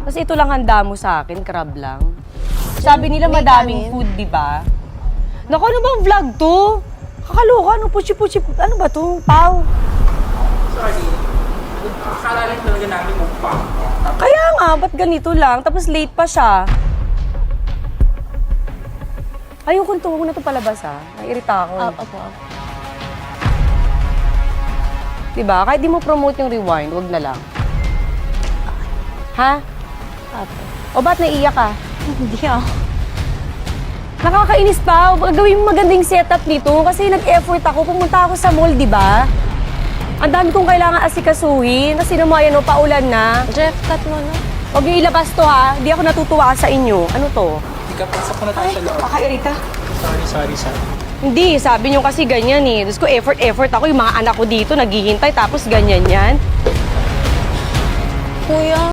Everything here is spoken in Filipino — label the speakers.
Speaker 1: Tapos ito lang handa mo sa akin, crab lang. Sabi nila madaming food, di ba? Naku, ano bang vlog to? Kakaloka, ano puchi-puchi, ano ba to? Pau.
Speaker 2: Sorry. Akala rin talaga namin mukbang.
Speaker 1: Kaya nga, ba't ganito lang? Tapos late pa siya. Ayoko huwag na ito palabas ha. Naiirita ako.
Speaker 3: Opo.
Speaker 1: Diba? Kahit di mo promote yung rewind, wag na lang. Ha?
Speaker 3: Opo.
Speaker 1: O ba't naiiyak ka?
Speaker 3: Hindi ako.
Speaker 1: Nakakainis pa. Gawin mo magandang setup nito kasi nag-effort ako. Pumunta ako sa mall, di ba? Ang dami kong kailangan asikasuhin. Kasi naman yan, paulan na.
Speaker 3: Jeff, cut mo na.
Speaker 1: Huwag niyo ilabas to ha. Di ako natutuwa sa inyo. Ano to?
Speaker 2: Hindi ka pasok mo na tayo sa loob.
Speaker 1: Kakairita.
Speaker 2: Sorry.
Speaker 1: Hindi, sabi niyo kasi ganyan eh. Tapos ko effort ako. Yung mga anak ko dito naghihintay tapos ganyan yan.
Speaker 3: Kuya.